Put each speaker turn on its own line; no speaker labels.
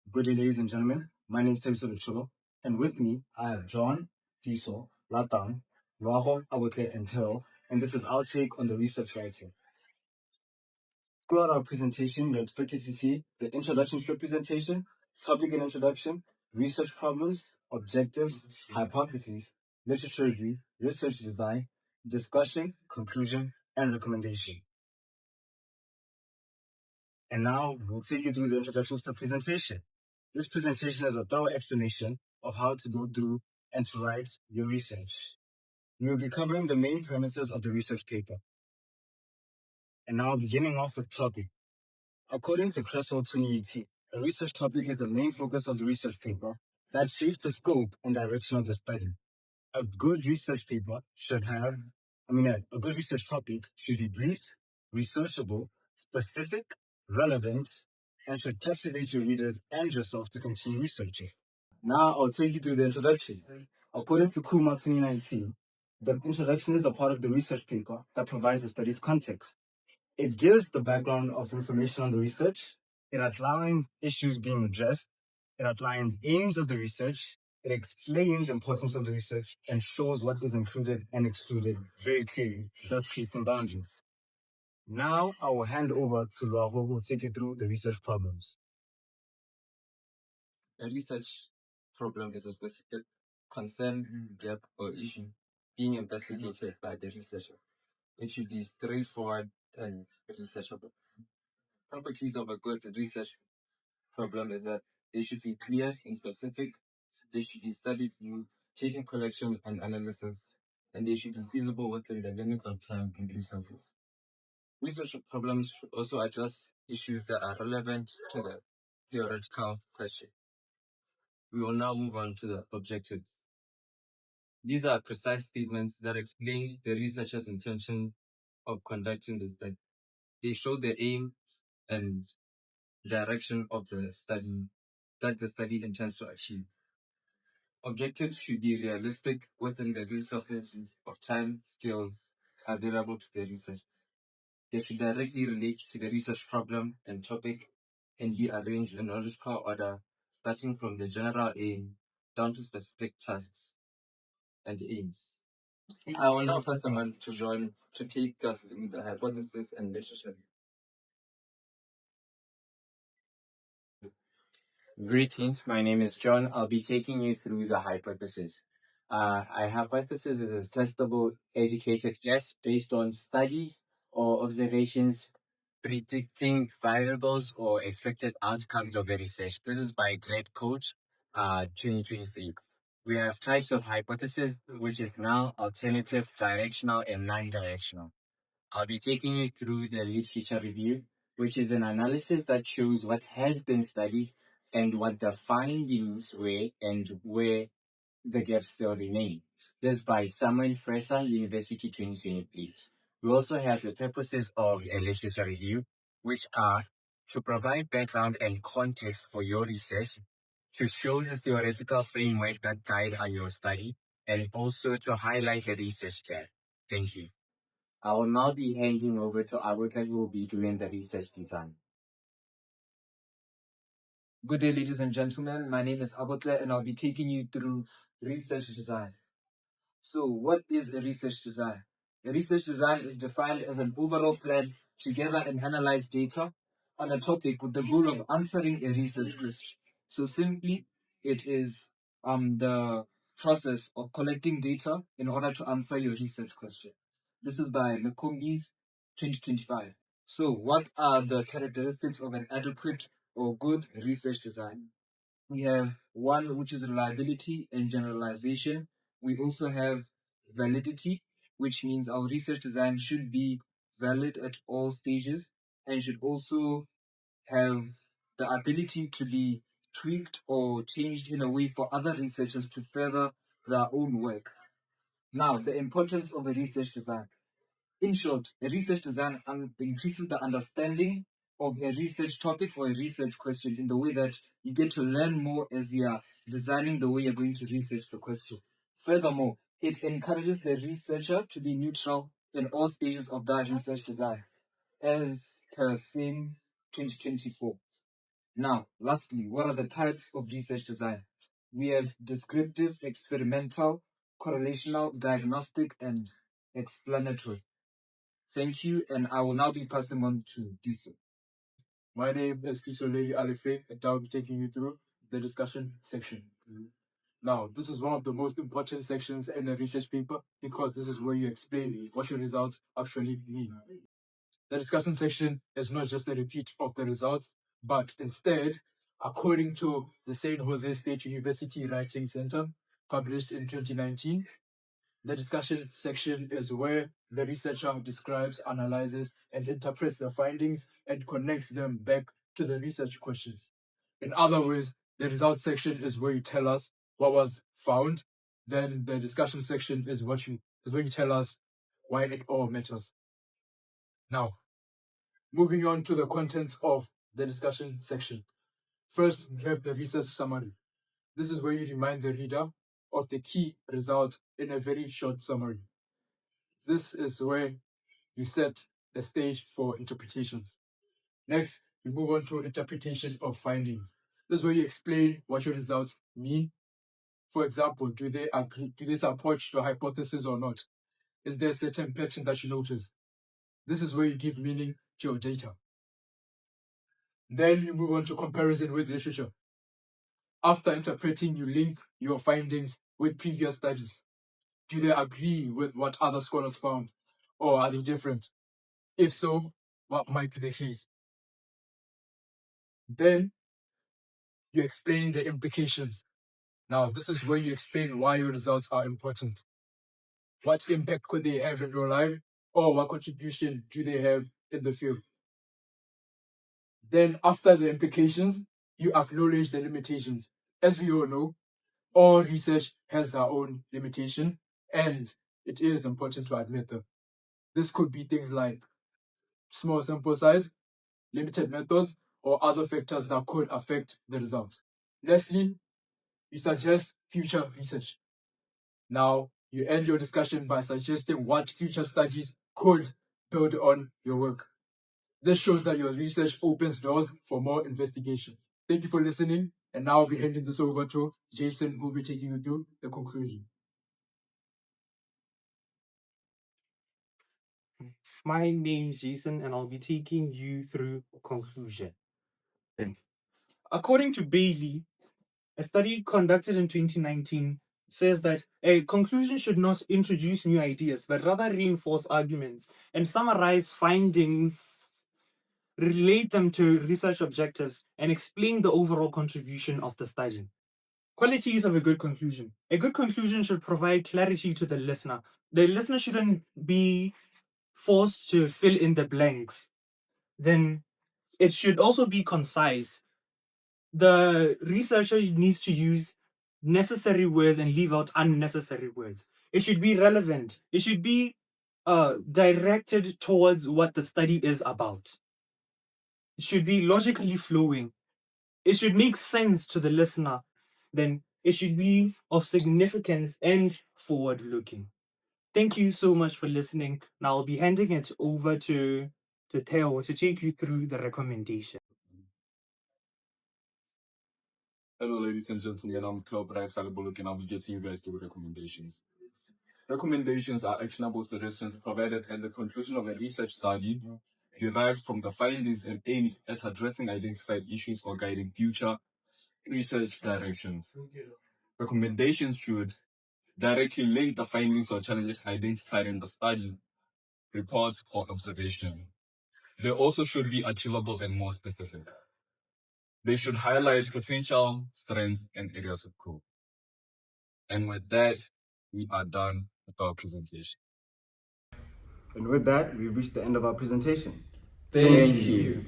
Good day, ladies and gentlemen. My name is Tebiso Lucholo, and with me I have John, Tiso, Latang, Raho, Abote, and Hero, and this is our take on the research writing. Throughout our presentation, you're expected to see the introduction to the presentation, topic and introduction, research problems, objectives, hypotheses, literature review, research design, discussion, conclusion, and recommendation. And now we'll take you through the introduction to the presentation. This presentation is a thorough explanation of how to go through and to write your research. We will be covering the main premises of the research paper. And now beginning off with topic. According to Cresswell 2018, a research topic is the main focus of the research paper that shapes the scope and direction of the study. A good research paper should have, a good research topic should be brief, researchable, specific, relevant, and should captivate your readers and yourself to continue researching. Now I'll take you through the introduction. According to Kuma 2019, the introduction is a part of the research paper that provides the study's context. It gives the background of information on the research. It outlines issues being addressed. It outlines aims of the research. It explains the importance of the research and shows what is included and excluded very clearly, thus creating boundaries. Now I will hand over to Luaho, who will take you through the research problems.
A research problem is a specific concern, gap, or issue being investigated by the researcher. It should be straightforward and researchable. Properties of a good research problem is that they should be clear and specific, they should be studied through, taking collection and analysis, and they should be feasible within the limits of time and resources. Research problems should also address issues that are relevant to the theoretical question. We will now move on to the objectives. These are precise statements that explain the researcher's intention of conducting the study. They show the aim and direction of the study that the study intends to achieve. Objectives should be realistic within the resources of time, skills available to the researcher. They should directly relate to the research problem and topic and be arranged in logical order, starting from the general aim down to specific tasks and aims. I will now pass the mic to John to take us through the hypothesis and literature.
Greetings, my name is John. I'll be taking you through the hypothesis. A hypothesis is a testable educated guess based on studies or observations predicting variables or expected outcomes of a research. This is by Great Coach 2023. We have types of hypothesis, which is null, alternative, directional, and non-directional. I'll be taking you through the literature review, which is an analysis that shows what has been studied and what the findings were and where the gaps still remain. This is by Samuel Fraser, University 2023. We also have the purposes of a literature review, which are to provide background and context for your research, to show the theoretical framework that guide your study, and also to highlight the research gap. Thank you. I will now be handing over to Abuka, who will be doing the research design.
Good day, ladies and gentlemen. My name is Abotle, and I'll be taking you through research design. So, what is a research design? A research design is defined as an overall plan to gather and analyze data on a topic with the goal of answering a research question. So, simply, it is the process of collecting data in order to answer your research question. This is by McCombie's 2025. So, what are the characteristics of an adequate or good research design? We have one, which is reliability and generalization. We also have validity, which means our research design should be valid at all stages and should also have the ability to be tweaked or changed in a way for other researchers to further their own work. Now, the importance of a research design. In short, a research design increases the understanding of a research topic or a research question in the way that you get to learn more as you are designing the way you're going to research the question. Furthermore, it encourages the researcher to be neutral in all stages of that research design, as per SIN 2024. Now, lastly, what are the types of research design? We have descriptive, experimental, correlational, diagnostic, and explanatory. Thank you, and I will now be passing on to Diso.
My name is Kisole Alife, and I'll be taking you through the discussion section. Now, this is one of the most important sections in a research paper because this is where you explain what your results actually mean. The discussion section is not just a repeat of the results, but instead, according to the St. Jose State University Writing Center, published in 2019, the discussion section is where the researcher describes, analyzes, and interprets the findings and connects them back to the research questions. In other words, the results section is where you tell us what was found. Then the discussion section is where you tell us why it all matters. Now, moving on to the contents of the discussion section. First, we have the research summary. This is where you remind the reader of the key results in a very short summary. This is where you set the stage for interpretations. Next, we move on to interpretation of findings. This is where you explain what your results mean. For example, do they support your hypothesis or not? Is there a certain pattern that you notice? This is where you give meaning to your data. Then you move on to comparison with literature. After interpreting, you link your findings with previous studies. Do they agree with what other scholars found, or are they different? If so, what might be the case? Then you explain the implications. Now, this is where you explain why your results are important. What impact could they have in your life, or what contribution do they have in the field? Then, after the implications, you acknowledge the limitations. As we all know, all research has their own limitation, and it is important to admit them. This could be things like small sample size, limited methods, or other factors that could affect the results. Lastly, you suggest future research. Now, you end your discussion by suggesting what future studies could build on your work. This shows that your research opens doors for more investigations. Thank you for listening, and now I'll be handing this over to Jason, who will be taking you through the conclusion.
My name's Jason, and I'll be taking you through conclusion. According to Bailey, a study conducted in 2019 says that a conclusion should not introduce new ideas, but rather reinforce arguments and summarize findings, relate them to research objectives, and explain the overall contribution of the study. Qualities of a good conclusion. A good conclusion should provide clarity to the listener. The listener shouldn't be forced to fill in the blanks. Then it should also be concise. The researcher needs to use necessary words and leave out unnecessary words. It should be relevant. It should be directed towards what the study is about. It should be logically flowing. It should make sense to the listener. Then it should be of significance and forward looking. Thank you so much for listening. Now I'll be handing it over to Theo to take you through the recommendation.
Hello, ladies and gentlemen. I'm Club Bright Falibuluk, and I'll be getting you guys through recommendations. Recommendations are actionable suggestions provided at the conclusion of a research study, derived from the findings and aimed at addressing identified issues or guiding future research directions. Recommendations should directly link the findings or challenges identified in the study, report, or observation. They also should be achievable and more specific. They should highlight potential strengths and areas of growth. And with that, we are done with our presentation.
And with that, we've reached the end of our presentation.
Thank you.